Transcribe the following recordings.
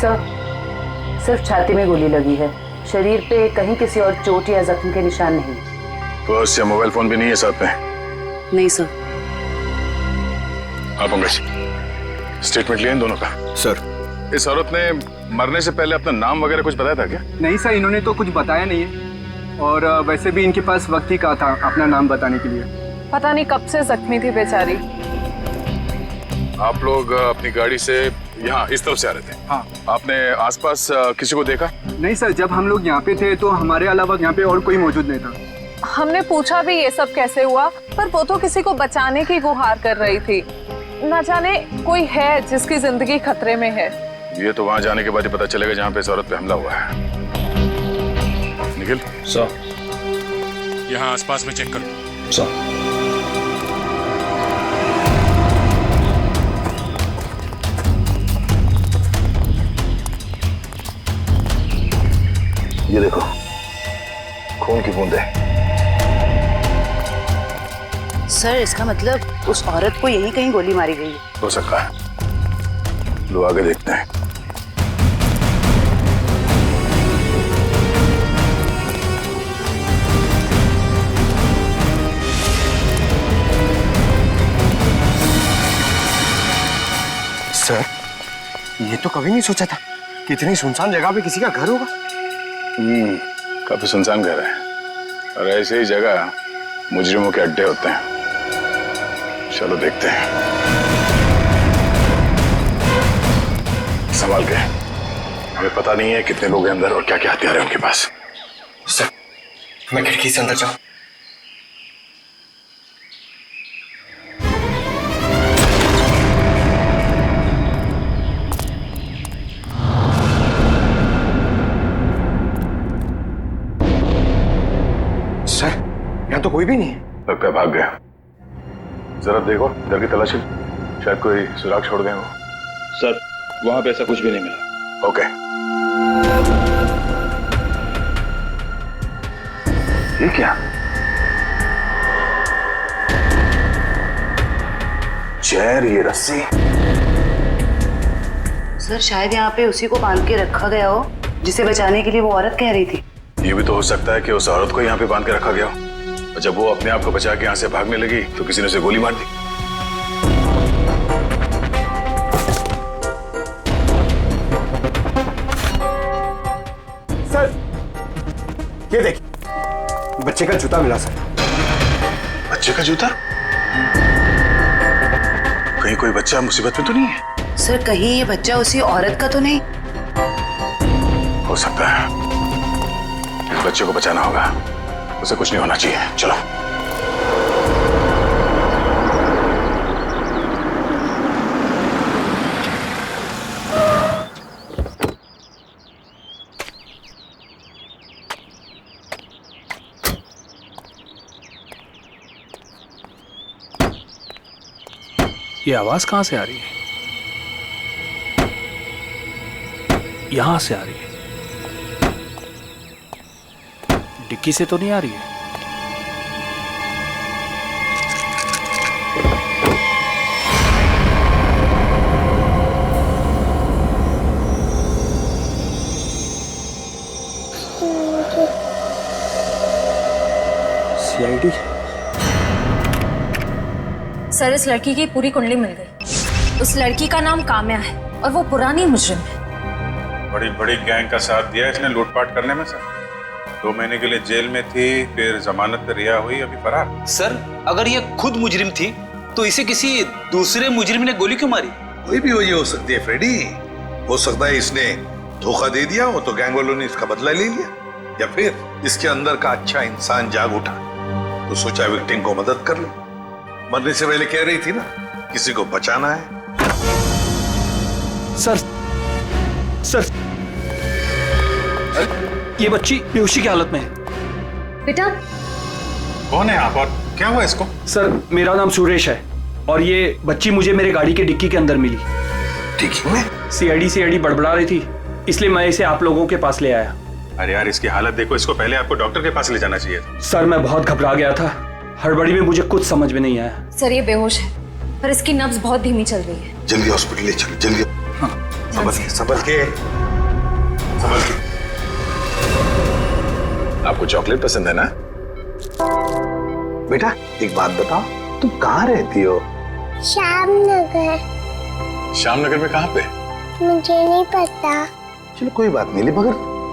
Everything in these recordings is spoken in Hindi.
सर, सिर्फ छाती में गोली लगी है, शरीर पे कहीं किसी और चोट या जख्म के निशान नहीं। पर्स या मोबाइल फोन भी नहीं है साथ में? नहीं सर। हाँ पंकज, स्टेटमेंट लिया इन दोनों का? सर, इस औरत ने मरने से पहले अपना नाम वगैरह कुछ बताया था क्या? नहीं सर, इन्होंने तो कुछ बताया नहीं है, और वैसे भी इनके पास वक्त ही कहा था अपना नाम बताने के लिए। पता नहीं कब से जख्मी थी बेचारी। आप लोग अपनी गाड़ी से यहाँ इस तरफ से आ रहे थे? हाँ। आपने आसपास किसी को देखा? नहीं सर, जब हम लोग यहाँ पे थे तो हमारे अलावा यहाँ पे और कोई मौजूद नहीं था। हमने पूछा भी ये सब कैसे हुआ, पर वो तो किसी को बचाने की गुहार कर रही थी। न जाने कोई है जिसकी जिंदगी खतरे में है। ये तो वहां जाने के बाद ही पता चलेगा जहाँ पे इस औरत पे हमला हुआ है। निखिल सर, यहाँ आसपास में चेक करो। सर, ये देखो, खून की बूंदें। सर, इसका मतलब उस औरत को यहीं कहीं गोली मारी गई है। हो सकता है, लो आगे देखते हैं। सर, ये तो कभी नहीं सोचा था कि इतनी सुनसान जगह पे किसी का घर होगा। काफी सुनसान घर है, और ऐसे ही जगह मुजरिमों के अड्डे होते हैं। चलो देखते हैं। संभाल के, हमें पता नहीं है कितने लोग हैं अंदर और क्या क्या हथियार है उनके पास। सर, मैं खिड़की से अंदर जाऊं? सर, यहाँ तो कोई भी नहीं है। लगता है भाग गया। जरा देखो इधर की तलाशी, शायद कोई सुराग छोड़ गए हो। सर, वहां पे ऐसा कुछ भी नहीं मिला। ओके, ये क्या? चेयर, ये रस्सी। सर, शायद यहाँ पे उसी को बांध के रखा गया हो जिसे बचाने के लिए वो औरत कह रही थी। ये भी तो हो सकता है कि उस औरत को यहाँ पे बांध के रखा गया हो, और जब वो अपने आप को बचा के यहाँ से भागने लगी तो किसी ने उसे गोली मार दी। सर, ये देखिए, बच्चे का जूता मिला सर। बच्चे का जूता? कहीं कोई बच्चा मुसीबत में तो नहीं है? सर, कहीं ये बच्चा उसी औरत का तो नहीं? हो सकता है। इस बच्चे को बचाना होगा, उसे कुछ नहीं होना चाहिए। चलो। ये आवाज कहां से आ रही है? यहां से आ रही है। डिक्की से तो नहीं आ रही है। सीआईडी? सर, इस लड़की की पूरी कुंडली मिल गई। उस लड़की का नाम काम्या है और वो पुरानी मुजरिम है। बड़ी बड़ी गैंग का साथ दिया इसने लूटपाट करने में। सर, 2 महीने के लिए जेल में थी, फिर जमानत पे रिहा हुई, अभी फरार। सर, अगर ये खुद मुजरिम थी तो इसे किसी दूसरे मुजरिम ने गोली क्यों मारी? कोई भी वजह हो सकती है फ्रेडी। हो सकता है इसने धोखा दे दिया हो तो गैंग वालों ने इसका बदला ले लिया, या फिर इसके अंदर का अच्छा इंसान जाग उठा तो सोचा विक्टिम को मदद कर ले। मरने से पहले कह रही थी ना, किसी को बचाना है। सर, सर, ये बच्ची बेहोशी की हालत में है। बेटा, कौन है आप और क्या हुआ इसको? सर, मेरा नाम सुरेश है और ये बच्ची मुझे मेरे गाड़ी के डिक्की के अंदर मिली। डिक्की में? सीआईडी बड़बड़ा रही थी, इसलिए मैं इसे आप लोगों के पास ले आया। अरे यार, इसकी हालत देखो, इसको पहले आपको डॉक्टर के पास ले जाना चाहिए था। सर, मैं बहुत घबरा गया था, हड़बड़ी में मुझे कुछ समझ में नहीं आया। सर ये बेहोश है पर इसकी नब्ज बहुत धीमी चल रही है। जल्दी हॉस्पिटल ले चलो, जल्दी। हाँ। संभल के। आपको चॉकलेट पसंद है ना? बेटा एक बात बताओ, तुम कहाँ रहती हो? श्यामनगर। श्यामनगर में कहाँ पे? मुझे नहीं पता। चलो कोई बात नहीं, मगर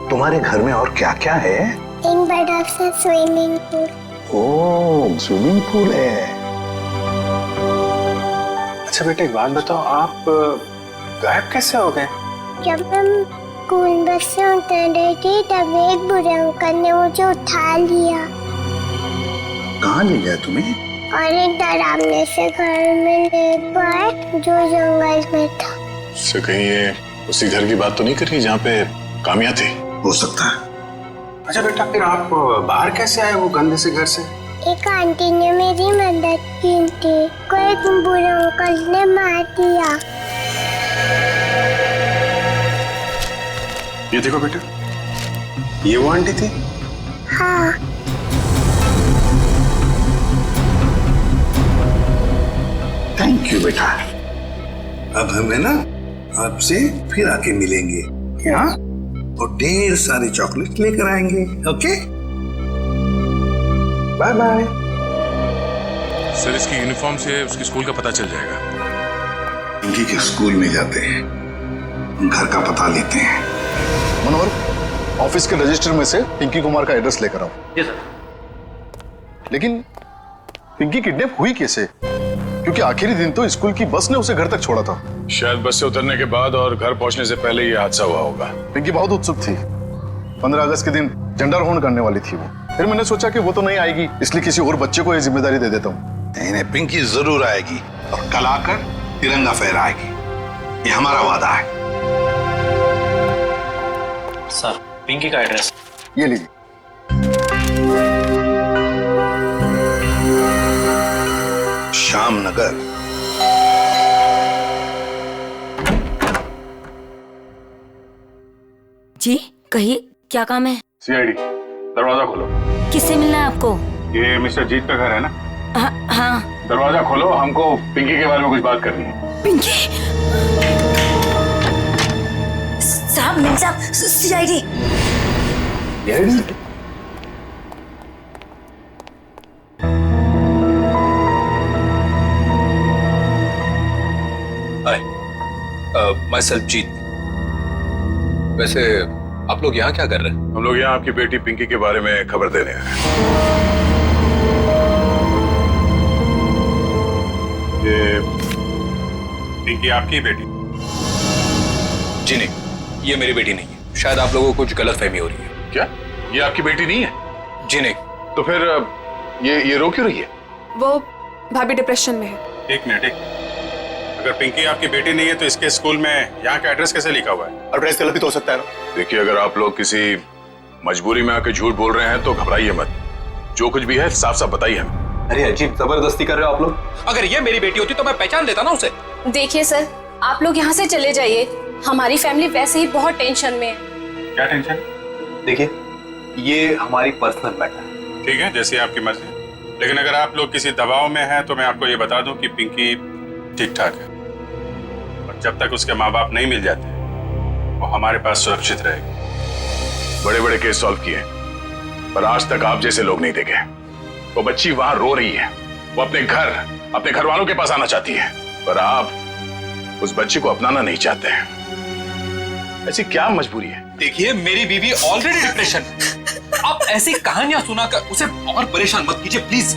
तुम्हारे घर में और क्या क्या है? एक बड़ा सा स्विमिंग पूल। ओह, स्विमिंग पूल है। अच्छा बेटा एक बात बताओ, आप गायब कैसे हो गए? जब हम स्कूल बस से उतर रही थी तब एक बुरे अंकल ने मुझे उठा लिया कहाँ ले गया तुम्हें? और एक डरावने से घर में ले गए जो जंगल में था। उससे कहीं ये उसी घर की बात तो नहीं कर रही जहाँ पे कामिया थी? हो सकता है। अच्छा बेटा फिर आप बाहर कैसे आए वो गंदे से घर से? एक आंटी ने मेरी मदद की थी, कोई एक बुरे अंकल ने मार दिया। ये देखो बेटा, ये वो आंटी थी? हाँ। थैंक यू बेटा। अब हमें ना आपसे फिर आके मिलेंगे, हाँ? और ढेर सारे चॉकलेट लेकर आएंगे। Okay, bye bye. सर इसकी यूनिफॉर्म से उसके स्कूल का पता चल जाएगा। पिंकी के स्कूल में जाते हैं, घर का पता लेते हैं। मनोहर, ऑफिस के रजिस्टर में से पिंकी कुमार का एड्रेस लेकर आओ। जी सर। लेकिन पिंकी किडनैप हुई कैसे? क्योंकि आखिरी दिन तो स्कूल की बस ने उसे घर तक छोड़ा था। शायद बस से उतरने के बाद और घर पहुंचने से पहले ये हादसा हुआ होगा। पिंकी बहुत उत्सुक थी। 15 अगस्त के दिन झंडारोहण करने वाली थी वो। फिर मैंने सोचा कि वो तो नहीं आएगी, इसलिए किसी और बच्चे को ये जिम्मेदारी दे देता हूँ। नहीं, पिंकी जरूर आएगी और कल आकर तिरंगा फहराएगी, ये हमारा वादा है। सर पिंकी का एड्रेस ये लीजिए। श्यामनगर। जी कहिए, क्या काम है? सीआईडी, दरवाजा खोलो। किससे मिलना है आपको? ये मिस्टर जीत का घर है ना? हाँ। दरवाजा खोलो, हमको पिंकी के बारे में कुछ बात करनी है। पिंकी साहब, मिल साहब, सीआईडी। माय सेल्फ जीत। वैसे आप लोग यहाँ क्या कर रहे हैं? हम लोग यहाँ आपकी बेटी पिंकी के बारे में खबर देने आए हैं। ये पिंकी आपकी बेटी? जी नहीं, ये मेरी बेटी नहीं है। शायद आप लोगों को कुछ गलतफहमी हो रही है। क्या ये आपकी बेटी नहीं है? जी नहीं। तो फिर ये रो क्यों रही है? वो भाभी डिप्रेशन में है। एक मिनट, अगर पिंकी आपकी बेटी नहीं है तो इसके स्कूल में यहाँ का एड्रेस कैसे लिखा हुआ है? एड्रेस गलत भी तो हो सकता है ना। देखिए, अगर आप लोग किसी मजबूरी में आके झूठ बोल रहे हैं तो घबराइए मत। जो कुछ भी है साफ साफ बताइए हमें। अरे अजीब, जबरदस्ती कर रहे हो आप लोग। अगर ये मेरी बेटी होती तो मैं पहचान लेता ना उसे। देखिए सर, आप लोग यहाँ से चले जाइए। हमारी फैमिली वैसे ही बहुत टेंशन में है। क्या टेंशन? देखिए, ये हमारी पर्सनल मैटर है। ठीक है, जैसी आपकी मर्जी। लेकिन अगर आप लोग किसी दबाव में हैं तो मैं आपको ये बता दूं कि पिंकी ठीक ठाक है, और जब तक उसके माँ बाप नहीं मिल जाते वो हमारे पास सुरक्षित रहेगी। बड़े बड़े केस सॉल्व किए, पर आज तक आप जैसे लोग नहीं देखे। वो बच्ची वहां रो रही है, वो अपने घर वालों के पास आना चाहती है, पर आप उस बच्ची को अपनाना नहीं चाहते हैं। ऐसी क्या मजबूरी है? देखिए, मेरी बीवी ऑलरेडी डिप्रेशन। आप ऐसी कहानियां सुनाकर उसे और परेशान मत कीजिए प्लीज।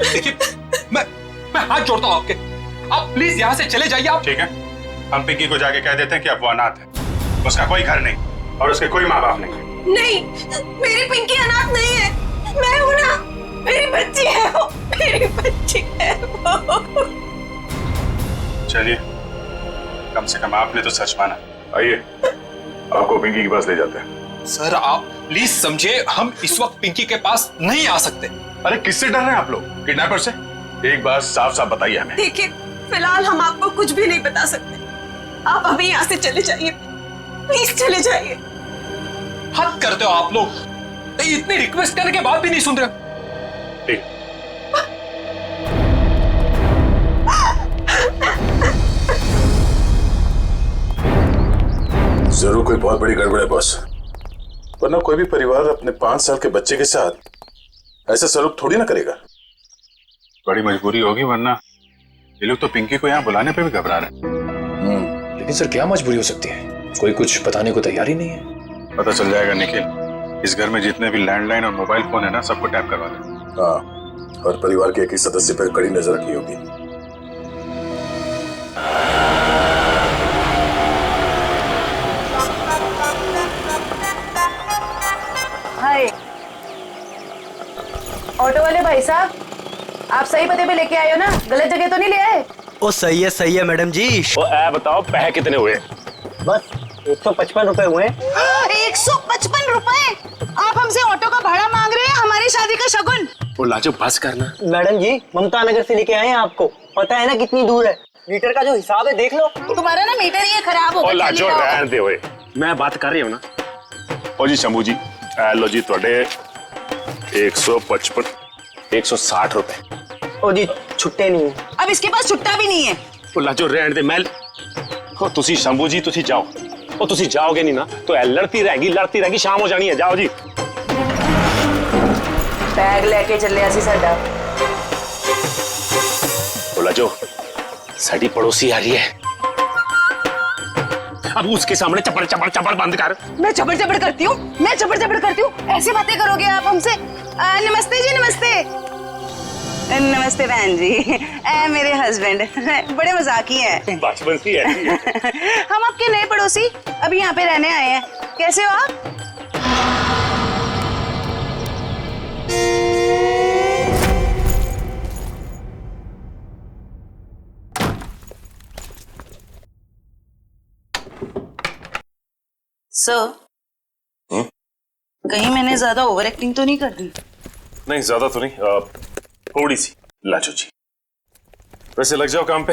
देखिए, मैं हाथ जोड़ता हूँ आपके, आप प्लीज यहाँ से चले जाइए। आप ठीक है, हम पिंकी को जाके कह देते हैं कि अब वो अनाथ है, उसका कोई घर नहीं और उसके कोई माँ बाप नहीं। नहीं, मेरी पिंकी अनाथ नहीं है। मैं हूं ना, मेरी बच्ची है वो, मेरी बच्ची है वो। चलिए, कम से कम आपने तो सच माना। आइए, आपको पिंकी के पास ले जाते हैं। सर आप प्लीज समझे, हम इस वक्त पिंकी के पास नहीं आ सकते। अरे किससे डर रहे हैं आप लोग? किडनैपर से? एक बात साफ साफ बताइए हमें। देखिए, फिलहाल हम आपको कुछ भी नहीं बता सकते। आप अभी यहाँ से चले जाइए, प्लीज चले जाइए। हद करते हो आप लोग, इतनी रिक्वेस्ट करने के बाद भी नहीं सुन रहे। ठीक। जरूर कोई बहुत बड़ी गड़बड़ है बॉस, वरना कोई भी परिवार अपने 5 साल के बच्चे के साथ ऐसा सलूक थोड़ी ना करेगा। बड़ी मजबूरी होगी, वरना ये लोग तो पिंकी को यहाँ बुलाने पे भी घबरा रहे हैं। लेकिन सर क्या मजबूरी हो सकती है? कोई कुछ बताने को तैयार ही नहीं है। पता चल जाएगा निखिल। इस घर में जितने भी लैंडलाइन और मोबाइल फोन है ना, सबको टैप करवा दे। हाँ, और परिवार के एक ही सदस्य पर कड़ी नजर रखनी होगी। हाय, ऑटो वाले भाई साहब, आप सही पते पे लेके आए हो ना? गलत जगह तो नहीं ले आए? ओ सही है मैडम जी। ओ बताओ पैसे कितने हुए? बस 155 रुपए हुए। 155 रुपए? आप हमसे ऑटो का भाड़ा मांग रहे हैं, हमारी शादी का शगुन? ओ लाजो बस करना। मैडम जी ममता नगर से लेके आए हैं आपको, पता है ना कितनी दूर है? मीटर का जो हिसाब है देख लो। तुम्हारा ना मीटर ही खराब हो गया। ओ लाजो रहने दे ओए, मैं बात कर रही हूँ ना। ओ जी शंभू जी, लो जी थोड़े 155 160 रुपए। ओ जी छुट्टे नहीं है। अब इसके पास छुट्टा भी नहीं है। ओ लाजो रहने दे मैल। ओ तुसी शंभू जी तुसी जाओ। ओ तुसी जाओगे नहीं ना तो लड़ती रहेगी, शाम हो जानी है। जाओ जी। बैग लेके चले असी साडा। ओ लाजो साडी पड़ोसी आ रही है, अब उसके सामने चपड़ चपड़ चपड़ बंद कर। मैं चपड़ चपड़ करती हूँ? ऐसी बातें करोगे आप हमसे? नमस्ते जी, नमस्ते। नमस्ते बहन जी, मेरे हस्बैंड बड़े मजाकी हैं। बचपन से है। हम आपके नए पड़ोसी अभी यहाँ पे रहने आए हैं। कैसे हो आप? सर, कहीं मैंने ज्यादा ओवर एक्टिंग तो नहीं कर दी? नहीं ज्यादा तो नहीं, थोड़ी सी। लाजो जी वैसे लग जाओ काम पे,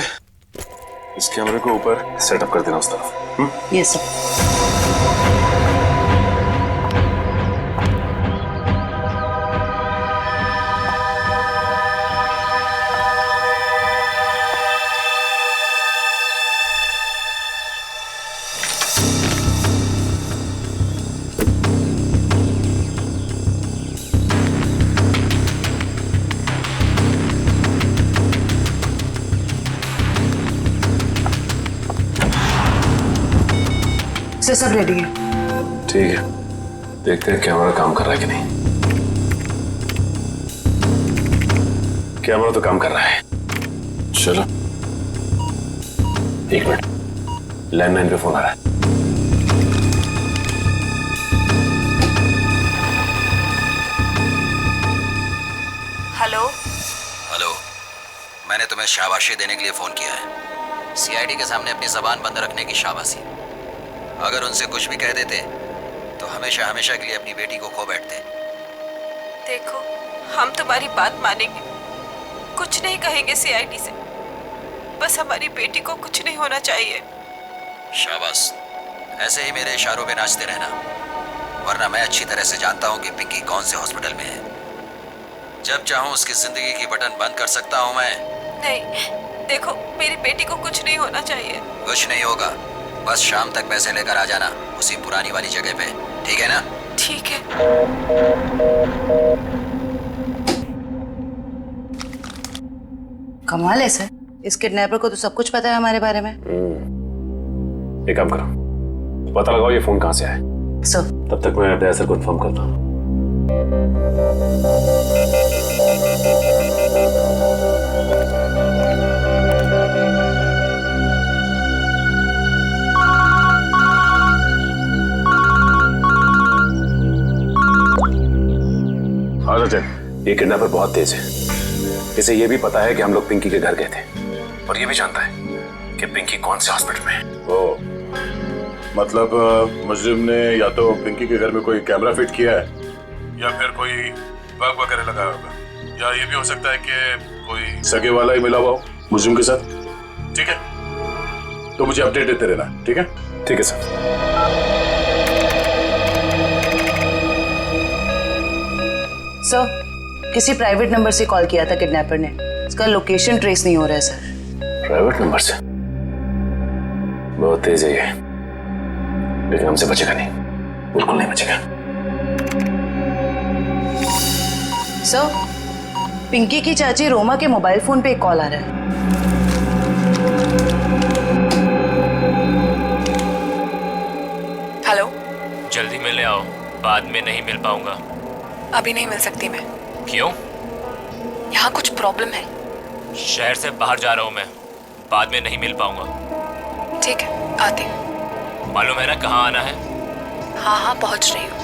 इस कैमरे को ऊपर सेटअप कर देना उस तरफ। Yes sir. सब रेडी है। ठीक है, देखते हैं कैमरा काम कर रहा है कि नहीं। कैमरा तो काम कर रहा है। चलो 1 मिनट, लैंडलाइन पे फोन आ रहा है। हेलो, मैंने तुम्हें शाबाशी देने के लिए फोन किया है। सीआईडी के सामने अपनी जबान बंद रखने की शाबाशी। अगर उनसे कुछ भी कह देते तो हमेशा हमेशा के लिए अपनी बेटी को खो बैठते। देखो, हम तुम्हारी बात मानेंगे, कुछ नहीं कहेंगे सीआईडी से, बस हमारी बेटी को कुछ नहीं होना चाहिए। शाबाश, ऐसे ही मेरे इशारों पे नाचते रहना, वरना मैं अच्छी तरह से जानता हूँ कि पिंकी कौन से हॉस्पिटल में है। जब चाहूँ उसकी जिंदगी की बटन बंद कर सकता हूँ मैं। नहीं, देखो मेरी बेटी को कुछ नहीं होना चाहिए। कुछ नहीं होगा, बस शाम तक पैसे लेकर आ जाना उसी पुरानी वाली जगह पे, ठीक है ना? ठीक है। कमाल है सर, इस किडनैपर को तो सब कुछ पता है हमारे बारे में। एक काम करो, पता लगाओ ये फोन कहाँ से आया। सर तब तक मैं अपने सर कंफर्म करता हूँ। हाँ सचिन, ये किडनैपर बहुत तेज है। इसे ये भी पता है कि हम लोग पिंकी के घर गए थे, और ये भी जानता है कि पिंकी कौन से हॉस्पिटल में है। ओ, मतलब मुजरिम ने या तो पिंकी के घर में कोई कैमरा फिट किया है, या फिर कोई बग वगैरह लगाया होगा, या ये भी हो सकता है कि कोई सगे वाला ही मिला हुआ हो मुजरिम के साथ। ठीक है, तो मुझे अपडेट देते रहना। ठीक है? ठीक है सर। सर, किसी प्राइवेट नंबर से कॉल किया था किडनैपर ने, इसका लोकेशन ट्रेस नहीं हो रहा है सर। प्राइवेट नंबर से? बहुत तेज है ये। लेकिन हमसे बचेगा नहीं, बिल्कुल नहीं बचेगा। सर, पिंकी की चाची रोमा के मोबाइल फोन पे एक कॉल आ रहा है। हेलो, जल्दी मिले आओ, बाद में नहीं मिल पाऊंगा। अभी नहीं मिल सकती मैं। क्यों? यहाँ कुछ प्रॉब्लम है। शहर से बाहर जा रहा हूँ मैं, बाद में नहीं मिल पाऊंगा। ठीक है, आती हूँ। मालूम है ना कहाँ आना है? हाँ हाँ, पहुँच रही हूँ।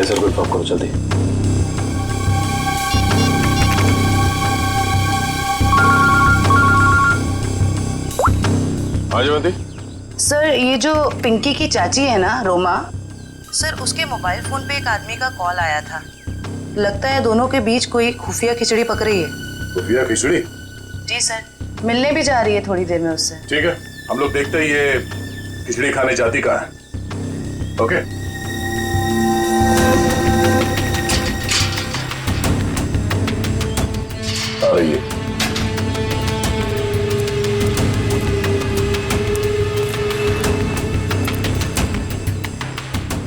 सर को इन्फॉर्म करो जल्दी। हाँ जयवंती। सर, ये जो पिंकी की चाची है ना, रोमा सर, उसके मोबाइल फोन पे एक आदमी का कॉल आया था। लगता है दोनों के बीच कोई खुफिया खिचड़ी पक रही है। खुफिया खिचड़ी? जी सर, मिलने भी जा रही है थोड़ी देर में उससे। ठीक है, हम लोग देखते ही ये खिचड़ी खाने जाती कहाँ है। ओके। आ रही है।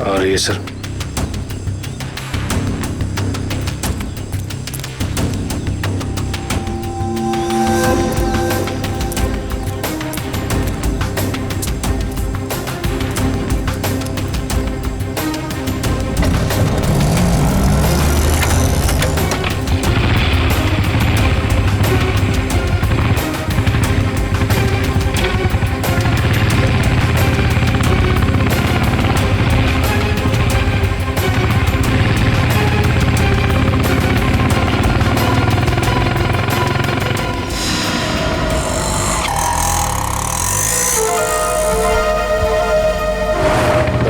आ रही है सर।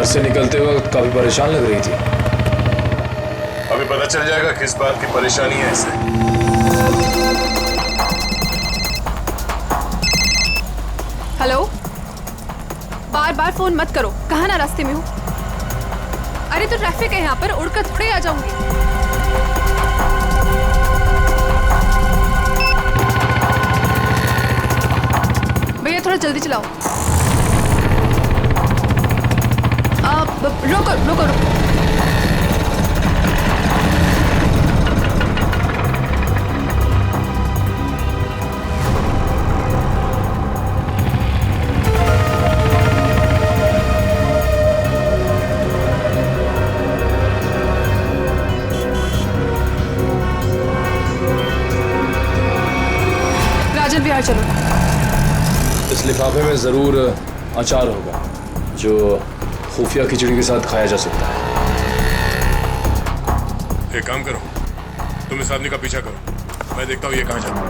से निकलते वक्त काफी परेशान लग रही थी। अभी पता चल जाएगा किस बात की परेशानी है इसे। हेलो, बार बार फोन मत करो। कहाँ ना रास्ते में हूँ। अरे तो ट्रैफिक है यहाँ पर, उड़कर थोड़े आ जाऊंगी। भैया थोड़ा जल्दी चलाओ। रोको रोको रोको। राजन बिहार चलो। इस लिफाफे में जरूर अचार होगा जो खुफिया खिचड़ी के साथ खाया जा सकता है। एक काम करो, तुम इस आदमी का पीछा करो, मैं देखता हूँ ये कहाँ जाता है।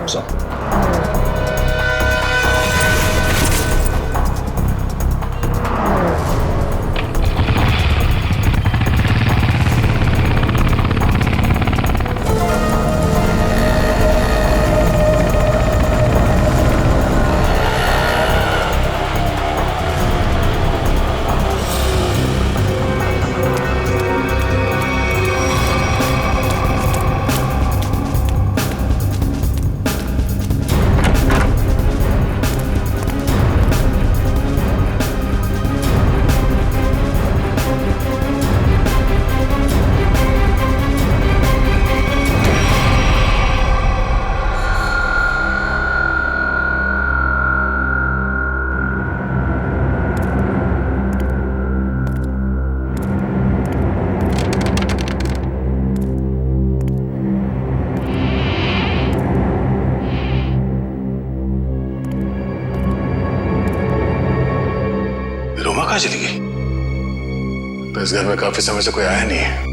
कहाँ चली गई? तो इस घर में काफी समय से कोई आया नहीं है।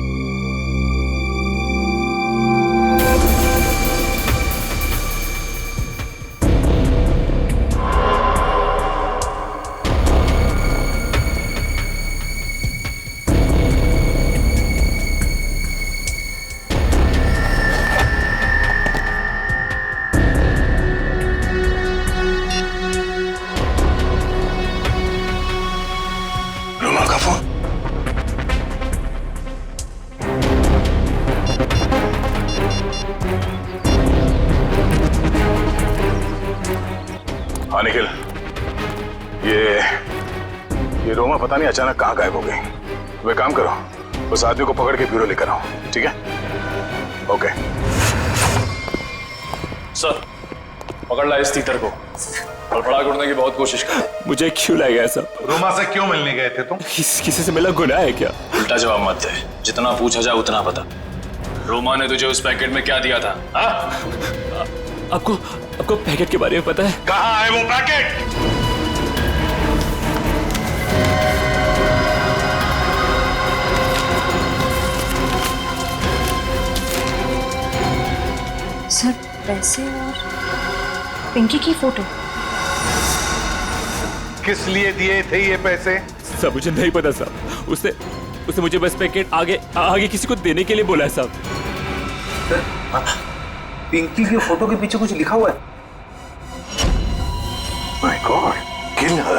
हाँ निखिल, ये रोमा पता नहीं अचानक कहाँ गायब हो गई। तो एक काम करो, उस आदमी को पकड़ के ब्यूरो लेकर आओ, ठीक है? ओके सर, पकड़ ला इस तीतर को और फड़ा करने की बहुत कोशिश कर। मुझे क्यों लाया गया सब? रोमा से क्यों मिलने गए थे तुम? किसी से मिला गुनाह है क्या? उल्टा जवाब मत दे, जितना पूछा जाए उतना बता। रोमा ने तुझे उस पैकेट में क्या दिया था? आपको पैकेट के बारे में पता है? कहाँ है वो पैकेट? सर पैसे और पिंकी की फोटो। किस लिए दिए थे ये पैसे? सब मुझे नहीं पता साहब। उसने मुझे बस पैकेट आगे किसी को देने के लिए बोला है साहब। पिंकी की फोटो के पीछे कुछ लिखा हुआ है। माय गॉड, किल हर।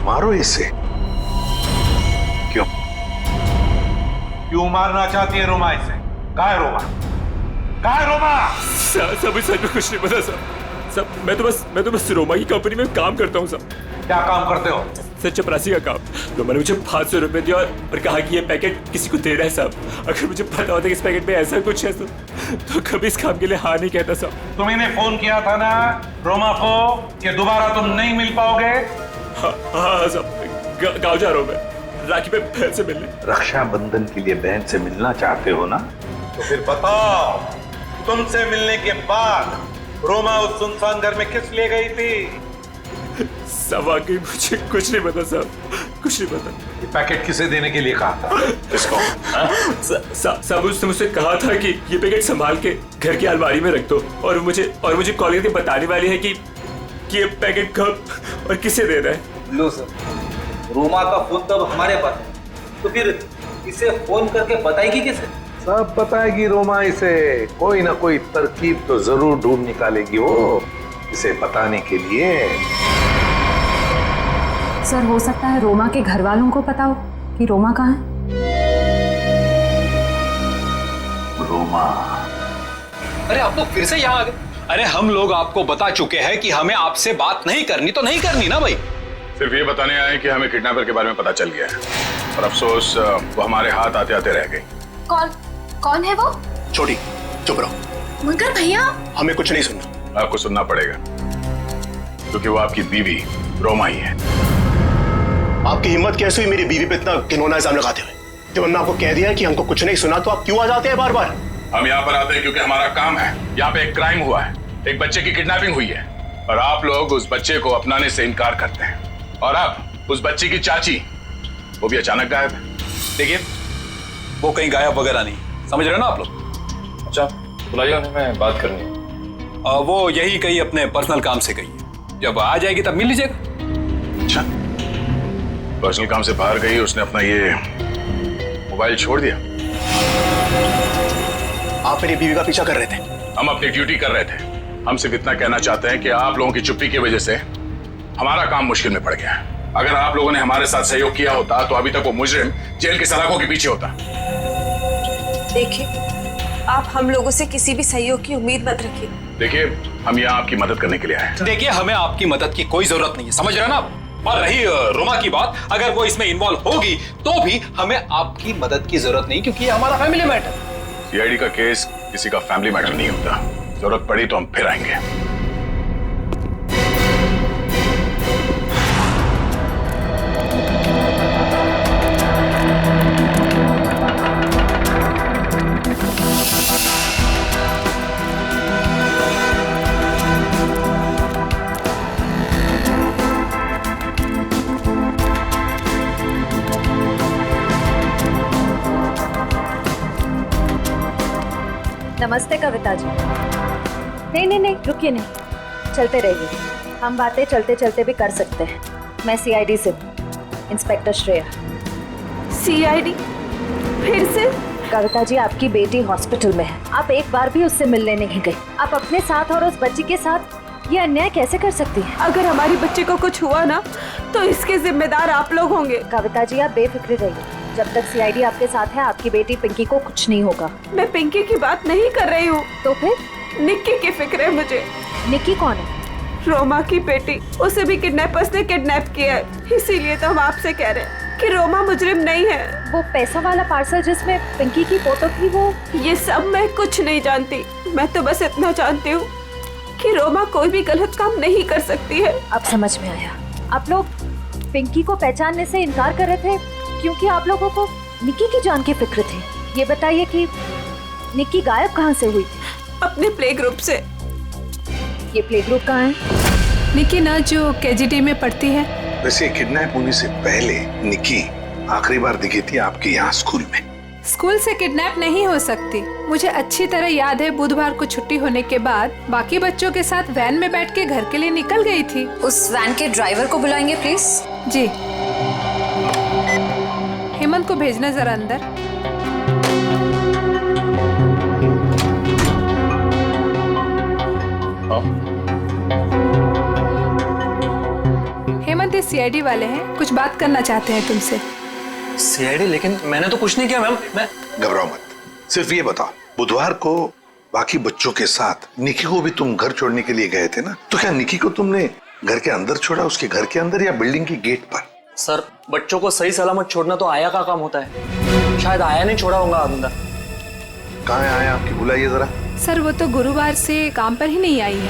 मारो इसे। क्यों मारना चाहती है रोमा इसे? कहाँ है रोमा? कहाँ है रोमा? सब सच में कुछ नहीं पता सब मैं तो बस रोमा की कंपनी में काम करता हूँ सब। क्या काम करते हो? सर चपरासी का काम। रोमा ने मुझे 500 रुपए दिया और कहा कि ये पैकेट किसी को देना है साहब। अगर मुझे पता होता कि इस पैकेट में ऐसा कुछ है तो कभी इस काम के लिए हाँ नहीं कहता साहब। तुम्हें फोन किया था ना रोमा को कि दोबारा तुम नहीं मिल पाओगे? हाँ साहब, गाँव जा रहा हूँ मैं राखी पे बहन से मिलने। रक्षाबंधन के लिए बहन से मिलना चाहते हो ना? तो फिर बताओ, तुमसे मिलने के बाद रोमा उस सुनसान घर में किस लिए गई थी? सब आगे मुझे कुछ नहीं पता साहब, कुछ नहीं पता। ये पैकेट किसे देने के लिए कहा था? इसको? साहब उसने मुझसे कहा था कि ये पैकेट संभाल के घर की अलमारी में रख दो और मुझे कॉल करके बताने वाली है कि ये पैकेट कब और किसे देना है। लो सर, रोमा का फोन तब हमारे पास है, तो फिर इसे फोन करके बताएगी किसे? सब बताएगी रोमा इसे। कोई ना कोई तरकीब तो जरूर ढूंढ निकालेगी वो इसे बताने के लिए। सर हो सकता है रोमा के घर वालों को पता हो कि रोमा कहाँ है। रोमा? अरे आप लोग फिर से यहाँ आ गए? अरे हम लोग आपको बता चुके हैं कि हमें आपसे बात नहीं करनी तो नहीं करनी ना भाई। सिर्फ ये बताने आए कि हमें किडनैपर के बारे में पता चल गया है और अफसोस वो हमारे हाथ आते आते रह गई। कौन है वो? छोटी चुप रहो। मगर भैया हमें कुछ नहीं सुनना। आपको सुनना पड़ेगा क्योंकि वो आपकी बीवी रोमा ही है। आपकी हिम्मत कैसे हुई मेरी बीवी पे इतना घिनौना इल्जाम लगाते हुए? जब हमने आपको कह दिया है कि हमको कुछ नहीं सुना तो आप क्यों आ जाते हैं बार बार? हम यहाँ पर आते हैं क्योंकि हमारा काम है। यहाँ पे एक क्राइम हुआ है, एक बच्चे की किडनैपिंग हुई है और आप लोग उस बच्चे को अपनाने से इनकार करते हैं। और अब उस बच्ची की चाची वो भी अचानक गायब है। देखिए वो कहीं गायब वगैरह नहीं, समझ रहे हो ना आप लोग? अच्छा बुलाइए उन्हें, मैं बात करनी है। वो यही कहीं अपने पर्सनल काम से गई है, जब आ जाएगी तब मिल लीजिएगा। अच्छा, पर्सनल काम से बाहर गई, उसने अपना ये मोबाइल छोड़ दिया। आप मेरी बीवी का पीछा कर रहे थे? हम अपनी ड्यूटी कर रहे थे। हम सिर्फ इतना कहना चाहते हैं कि आप लोगों की चुप्पी की वजह से हमारा काम मुश्किल में पड़ गया है। अगर आप लोगों ने हमारे साथ सहयोग किया होता तो अभी तक वो मुजरिम जेल की सलाखों के पीछे होता। देखिए, आप हम लोगों से किसी भी सहयोग की उम्मीद मत रखिए। देखिए, हम यहाँ आपकी मदद करने के लिए आए हैं। देखिए हमें आपकी मदद की कोई जरूरत नहीं है, समझ रहे ना आप? और रही रोमा की बात, अगर वो इसमें इन्वॉल्व होगी तो भी हमें आपकी मदद की जरूरत नहीं, क्योंकि ये हमारा फैमिली मैटर। सीआईडी का केस किसी का फैमिली मैटर नहीं होता। जरूरत पड़ी तो हम फिर आएंगे। नमस्ते कविता जी। नहीं रुकिए, नहीं चलते रहिए, हम बातें चलते चलते भी कर सकते हैं। मैं सीआईडी से हूँ, इंस्पेक्टर श्रेया। सीआईडी? फिर से? कविता जी, आपकी बेटी हॉस्पिटल में है, आप एक बार भी उससे मिलने नहीं गए। आप अपने साथ और उस बच्ची के साथ ये अन्याय कैसे कर सकती हैं? अगर हमारी बच्ची को कुछ हुआ ना तो इसके जिम्मेदार आप लोग होंगे। कविता जी, आप बेफिक्र रहिए, जब तक सीआईडी आपके साथ है आपकी बेटी पिंकी को कुछ नहीं होगा। मैं पिंकी की बात नहीं कर रही हूँ। तो फिर? निक्की की फिक्र है मुझे। निक्की कौन है? रोमा की बेटी, उसे भी किडनैपर्स ने किडनैप किया है। इसीलिए तो हम आपसे कह रहे हैं कि रोमा मुजरिम नहीं है। वो पैसा वाला पार्सल जिसमें पिंकी की फोटो थी, वो ये सब मैं कुछ नहीं जानती। मैं तो बस इतना जानती हूँ कि रोमा कोई भी गलत काम नहीं कर सकती है। अब समझ में आया। आप लोग पिंकी को पहचानने से इनकार कर रहे थे क्योंकि आप लोगों को निक्की की जान की फिक्र थी। ये बताइए कि निक्की गायब कहाँ से हुई थी? अपने प्ले ग्रुप से। ये प्ले ग्रुप कहाँ है? निक्की ना जो केजीटी में पढ़ती है। वैसे किडनैप होने से पहले निक्की आखिरी बार दिखी थी आपके यहाँ स्कूल में। स्कूल से किडनैप नहीं हो सकती। मुझे अच्छी तरह याद है बुधवार को छुट्टी होने के बाद बाकी बच्चों के साथ वैन में बैठ के घर के लिए निकल गई थी। उस वैन के ड्राइवर को बुलाएंगे प्लीज। जी। हेमंत को भेजना जरा अंदर। हेमंत इस सीआईडी वाले हैं, कुछ बात करना चाहते हैं तुमसे। सीआईडी? लेकिन मैंने तो कुछ नहीं किया मैम। मैं घबराओ मत, सिर्फ ये बताओ, बुधवार को बाकी बच्चों के साथ निक्की को भी तुम घर छोड़ने के लिए गए थे ना? तो क्या निक्की को तुमने घर के अंदर छोड़ा, उसके घर के अंदर या बिल्डिंग की गेट पर? सर, बच्चों को सही सलामत छोड़ना तो आया का काम होता है। शायद आया नहीं छोड़ा होगा अंदर। कहाँ है आया आपकी? बुलाइए जरा। सर वो तो गुरुवार से काम पर ही नहीं आई है।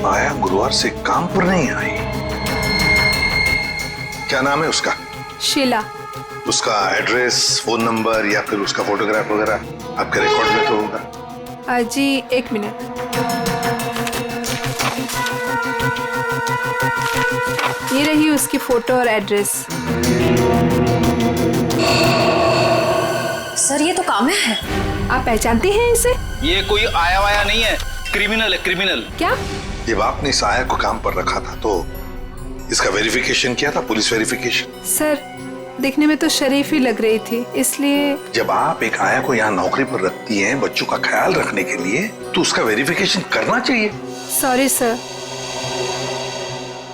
आया गुरुवार से काम पर नहीं आई? क्या नाम है उसका? शीला। उसका एड्रेस, फोन नंबर या फिर उसका फोटोग्राफ वगैरह आपके रिकॉर्ड में तो होगा? जी एक मिनट। ये रही उसकी फोटो और एड्रेस। सर ये तो काम्या है। आप पहचानते हैं इसे? ये कोई आया वाया नहीं है, क्रिमिनल है, क्रिमिनल। क्या? जब आपने इस आया को काम पर रखा था तो इसका वेरिफिकेशन किया था, पुलिस वेरिफिकेशन? सर दिखने में तो शरीफ ही लग रही थी, इसलिए। जब आप एक आया को यहाँ नौकरी पर रखती हैं बच्चों का ख्याल रखने के लिए, तो उसका वेरिफिकेशन करना चाहिए। Sorry sir.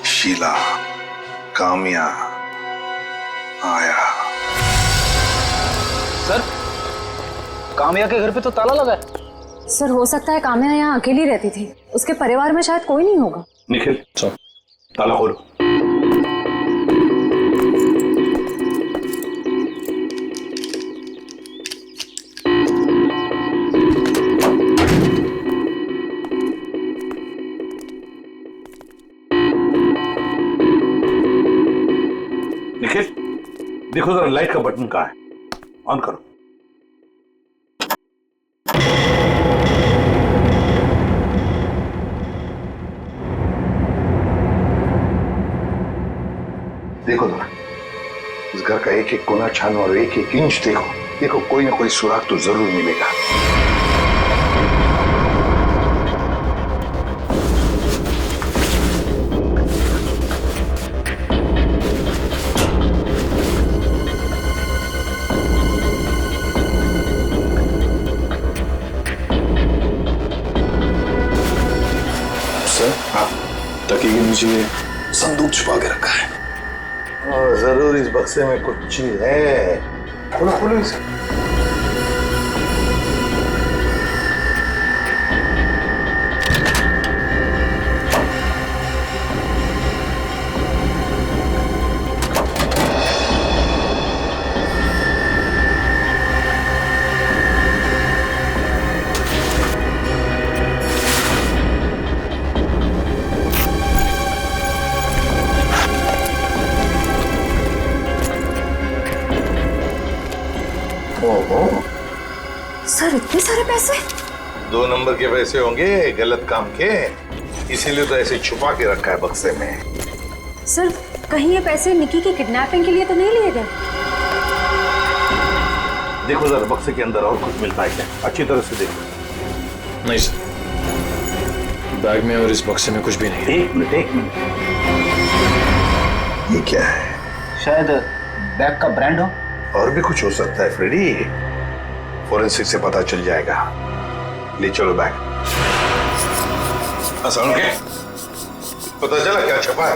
शीला, काम्या, आया। सर, काम्या के घर पे तो ताला लगा है। सर हो सकता है काम्या यहाँ अकेली रहती थी, उसके परिवार में शायद कोई नहीं होगा। निखिल, ताला खोलो। निखिल, देखो जरा लाइट का बटन कहाँ है, ऑन करो। देखो जरा, इस घर का एक एक कोना छानो और एक एक इंच देखो। देखो कोई ना कोई सुराग तो जरूर मिलेगा। सर, हाँ, तकिए के नीचे संदूक छुपा के रखा है। जरूर इस बक्से में कुछ चीज है। खोलो खोलो इसे। सर इतने सारे पैसे? 2 नंबर के पैसे होंगे गलत काम के, इसीलिए तो ऐसे छुपा के रखा है बक्से में। सर कहीं ये पैसे निक्की की किडनैपिंग के लिए तो नहीं लिए गए? देखो जरा बक्से के अंदर और कुछ मिलता है क्या, अच्छी तरह से देखो। नहीं सर, बैग में और इस बक्से में कुछ भी नहीं। एक मिनट। ये क्या है? शायद बैग का ब्रांड हो। और भी कुछ हो सकता है फ्रेडी, फोरेंसिक से पता चल जाएगा। ले चलो बैग। असम के पता चला क्या छपा है?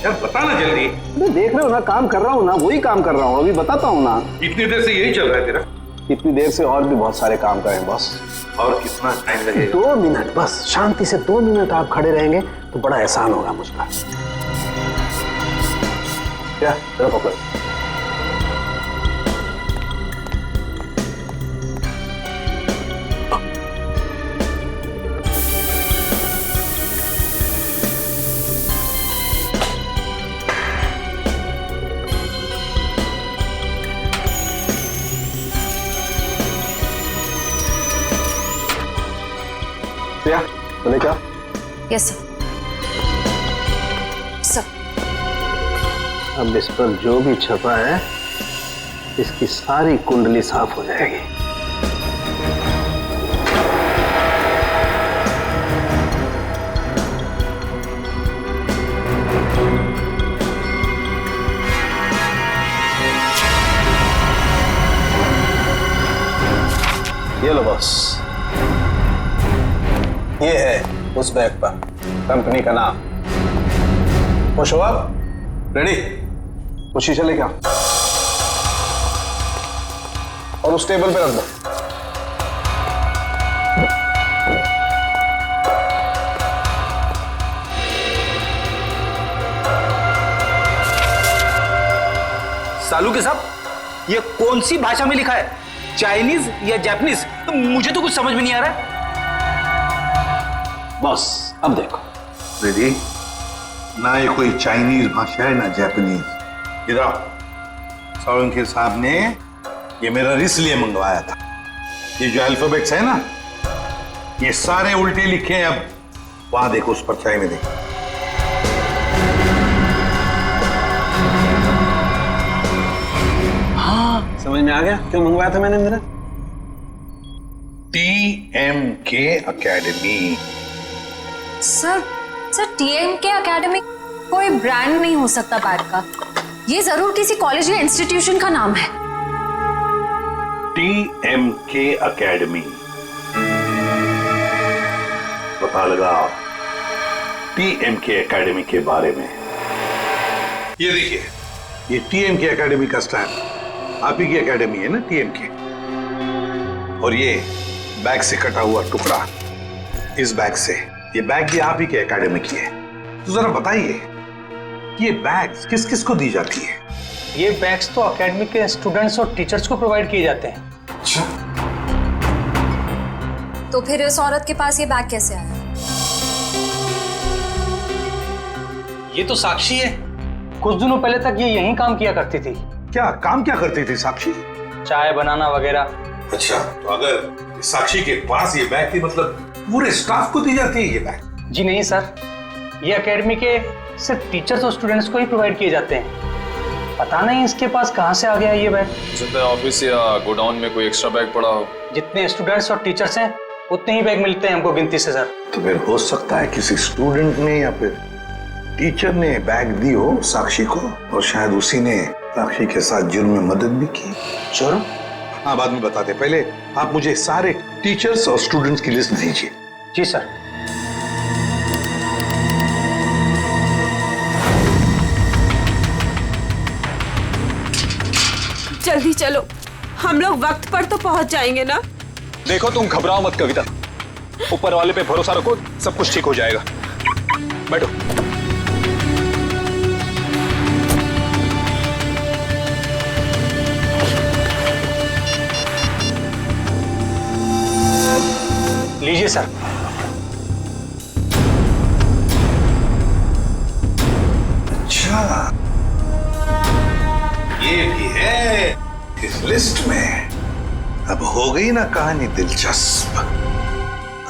यार बताना जल्दी। मैं देख रहे हो ना, काम कर रहा हूँ ना, वही काम कर रहा हूँ, अभी बताता हूँ ना। इतनी देर से यही चल रहा है तेरा? इतनी देर से और भी बहुत सारे काम करें बॉस। और कितना टाइम लगेगा? 2 मिनट बस, शांति से 2 मिनट आप खड़े रहेंगे तो बड़ा एहसान होगा मुझका। क्या तेरा पकड़। बोले क्या? Yes sir. सर अब इस पर जो भी छपा है इसकी सारी कुंडली साफ हो जाएगी। ये लो बॉस, ये है उस बैग पर कंपनी का नाम। खुश हो आप? रेडी? वो शीशा लेके आओ और उस टेबल पे रख दो। सालू के साहब, ये कौन सी भाषा में लिखा है? चाइनीज या जापानीज? मुझे तो कुछ समझ में नहीं आ रहा है। बॉस अब देखो। रेडी? ना ये कोई चाइनीज भाषा है ना जापानीज। इधर सोलंकी साहब ने ये मेरा इसलिए मंगवाया था। ये जो अल्फाबेट्स है ना, ये सारे उल्टे लिखे हैं। अब वहां देखो, उस परछाई में देखो। हाँ समझ में आ गया क्यों मंगवाया था मैंने मेरा। TMK academy. Sir TMK academy कोई ब्रांड नहीं हो सकता बैग का। ये जरूर किसी कॉलेज या इंस्टीट्यूशन का नाम है। TMK अकेडमी, पता लगाओ TMK अकेडमी के बारे में। ये देखिए, ये TMK अकेडमी का स्टैंप आप ही की अकेडमी है ना, TMK। और ये बैग से कटा हुआ टुकड़ा इस बैग से, ये बैग भी आप ही के एकेडमी की है। तो जरा बताइए, ये बैग्स किस किस को दी जाती है? ये बैग्स तो एकेडमी के स्टूडेंट्स और टीचर्स को प्रोवाइड किए जाते हैं। अच्छा, तो फिर इस औरत के पास ये बैग कैसे आया? ये तो साक्षी है। कुछ दिनों पहले तक ये यहीं काम किया करती थी। क्या काम क्या करती थी साक्षी? चाय बनाना वगैरह। अच्छा, तो अगर साक्षी के पास ये बैग थी, मतलब पूरे स्टाफ को दी जाती है ये बैग? जी नहीं सर, ये एकेडमी के सिर्फ टीचर्स और स्टूडेंट्स को ही प्रोवाइड किए जाते हैं। पता नहीं इसके पास कहाँ से आ गया ये बैग। सकता है ऑफिस या गोडाउन में कोई एक्स्ट्रा बैग पड़ा हो। जितने स्टूडेंट्स और टीचर्स हैं उतने ही बैग मिलते हैं हमको गिनती से सर। तो फिर हो सकता है किसी स्टूडेंट ने या फिर टीचर ने बैग दी हो साक्षी को, और शायद उसी ने साक्षी के साथ जुर्म में मदद भी की। जुर्म? हाँ, बाद में बताते, पहले आप मुझे सारे टीचर्स और स्टूडेंट्स की लिस्ट दीजिए। जी सर। जल्दी चलो, हम लोग वक्त पर तो पहुंच जाएंगे ना। देखो तुम घबराओ मत कविता, ऊपर वाले पे भरोसा रखो, सब कुछ ठीक हो जाएगा। बैठो। लीजिए सर। अच्छा, ये भी है इस लिस्ट में। अब हो गई ना कहानी दिलचस्प।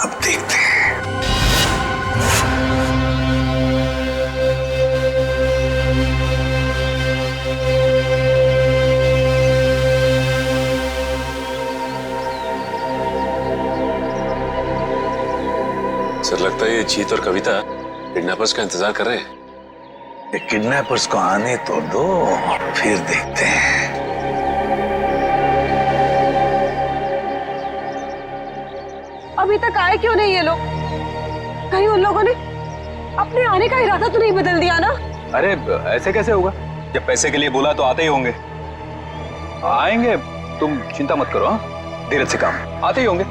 अब देखते हैं। सर लगता है ये जीत और कविता किडनैपर्स का इंतजार कर रहे हैं। ये किडनैपर्स को आने तो दो, फिर देखते हैं। अभी तक आए क्यों नहीं ये लोग? कहीं उन लोगों ने अपने आने का इरादा तो नहीं बदल दिया ना? अरे ऐसे कैसे होगा? जब पैसे के लिए बोला तो आते ही होंगे। आएंगे, तुम चिंता मत करो। हाँ, धीरज से काम आते ही होंगे।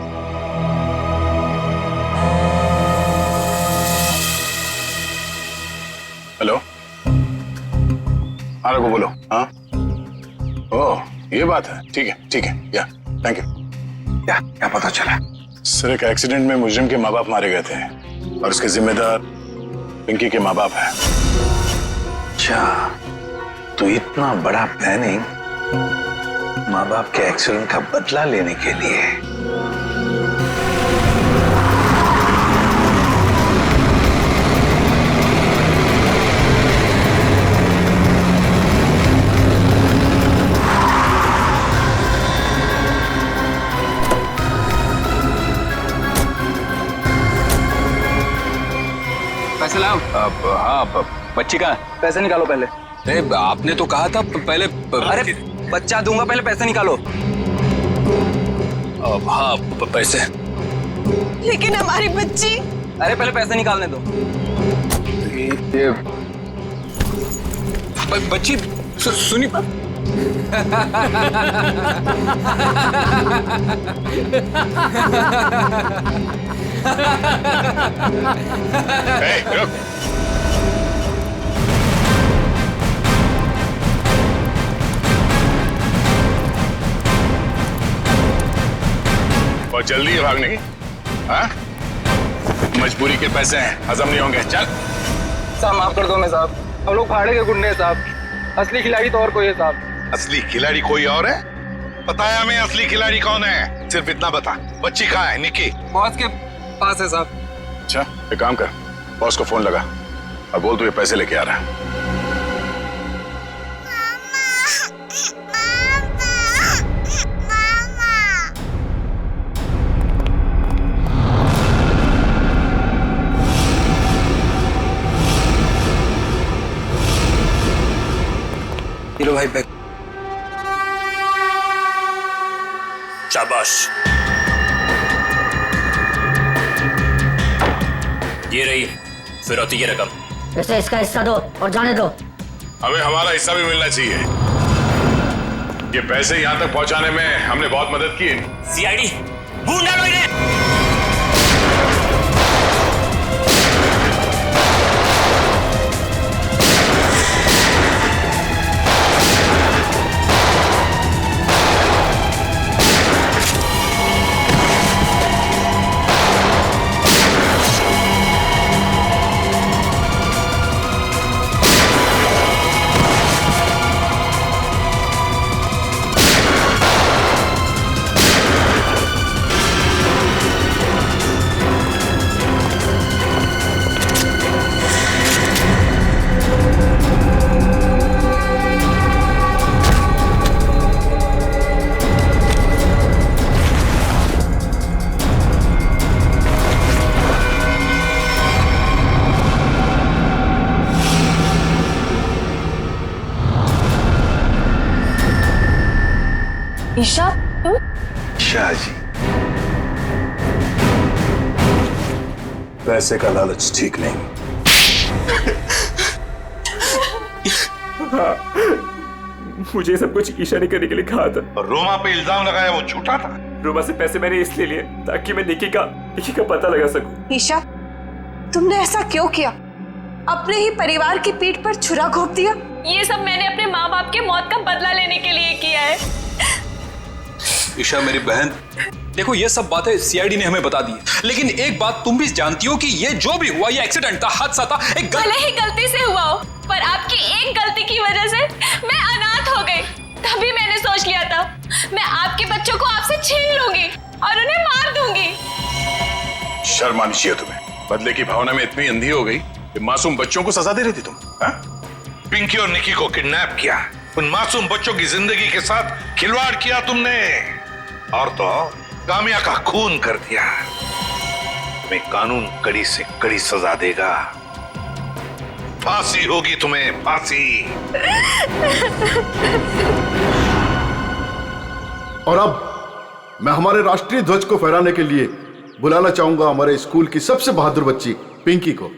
हेलो, हाँ रघु बोलो। हाँ, ओह ये बात है, ठीक है, या थैंक यू। क्या पता चला? सर एक एक्सीडेंट में मुजरिम के माँ बाप मारे गए थे और उसके जिम्मेदार पिंकी के माँ बाप हैं। अच्छा, तो इतना बड़ा प्लानिंग माँ बाप के एक्सीडेंट का बदला लेने के लिए। पैसे लाओ। हाँ, बच्ची का पैसे निकालो पहले। आपने तो कहा था पहले। अरे बच्चा दूंगा, पहले पैसे निकालो। हाँ पैसे। लेकिन हमारी बच्ची। अरे पहले पैसे निकालने दो। ये बच्ची सुनी। बहुत जल्दी है भागने की। हाँ? मजबूरी के पैसे हैं, हजम नहीं होंगे। चल साहब माफ कर दो मैं साहब, हम लोग भाड़े के गुंडे हैं साहब, असली खिलाड़ी तो और कोई है साहब। असली खिलाड़ी कोई और है? बताया मैं असली खिलाड़ी कौन है, सिर्फ इतना बता। बच्ची कहाँ है? निकी बॉस के पास है साहब। अच्छा एक काम कर, बॉस को फोन लगा और बोल तू ये पैसे लेके आ रहा है। लो भाई बैग। शाबाश, ये रही फिरौती की रकम। इसे इसका हिस्सा दो और जाने दो। हमें हमारा हिस्सा भी मिलना चाहिए। ये पैसे यहाँ तक पहुँचाने में हमने बहुत मदद की है। सीआईडी ढूंढ डालो इन्हें। ईशा, शाह जी, पैसे का लालच ठीक नहीं। हाँ, मुझे सब कुछ ईशा ने करने के लिए कहा था। और रोमा पे इल्जाम लगाया वो झूठा था। रोमा से पैसे मैंने इसलिए लिए ताकि मैं निकी का पता लगा सकूं। ईशा, तुमने ऐसा क्यों किया? अपने ही परिवार की पीठ पर छुरा घोंप दिया। ये सब मैंने अपने माँ बाप के मौत का बदला लेने के लिए किया है। ईशा मेरी बहन, देखो ये सब बातें सीआईडी ने हमें बता दी है, लेकिन एक बात तुम भी जानती हो कि ये जो भी हुआ ये एक्सीडेंट था, हादसा था, एक भले ही गलती से हुआ हो, पर आपकी एक गलती की वजह से मैं अनाथ हो गई। तभी मैंने सोच लिया था मैं आपके बच्चों को आपसे छीन लूंगी और उन्हें मार दूंगी। शर्म आनी चाहिए तुम्हें। बदले की भावना में इतनी अंधी हो गई कि मासूम बच्चों को सजा दे रही थी तुम। हाँ? पिंकी और निकी को किडनैप किया, उन मासूम बच्चों की जिंदगी के साथ खिलवाड़ किया तुमने, और तो कामिया का खून कर दिया। तुम्हें कानून कड़ी से कड़ी सजा देगा। फांसी होगी तुम्हें, फांसी। और अब मैं हमारे राष्ट्रीय ध्वज को फहराने के लिए बुलाना चाहूंगा हमारे स्कूल की सबसे बहादुर बच्ची पिंकी को,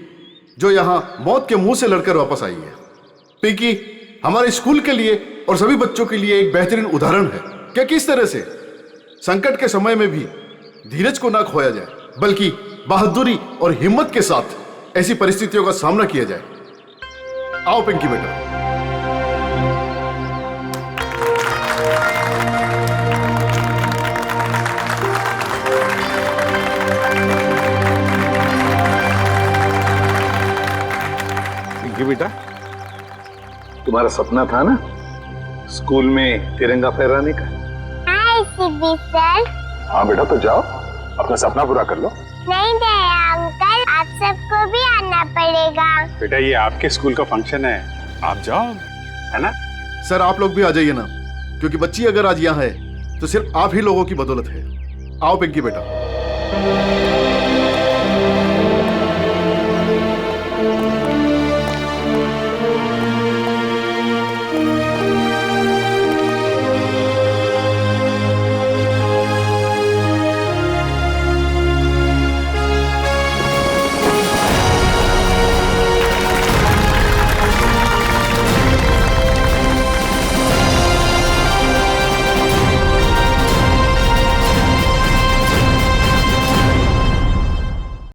जो यहाँ मौत के मुंह से लड़कर वापस आई है। पिंकी हमारे स्कूल के लिए और सभी बच्चों के लिए एक बेहतरीन उदाहरण है कि किस तरह से संकट के समय में भी धीरज को ना खोया जाए, बल्कि बहादुरी और हिम्मत के साथ ऐसी परिस्थितियों का सामना किया जाए। आओ पिंकी बेटा। पिंकी बेटा, तुम्हारा सपना था ना स्कूल में तिरंगा फहराने का? हाँ सिद्धि सर। हाँ बेटा, तो जाओ अपना सपना पूरा कर लो। नहीं दया अंकल, आप सबको भी आना पड़ेगा। बेटा ये आपके स्कूल का फंक्शन है, आप जाओ, है ना? सर आप लोग भी आ जाइए ना, क्योंकि बच्ची अगर आज यहाँ है तो सिर्फ आप ही लोगों की बदौलत है। आओ पिंकी बेटा।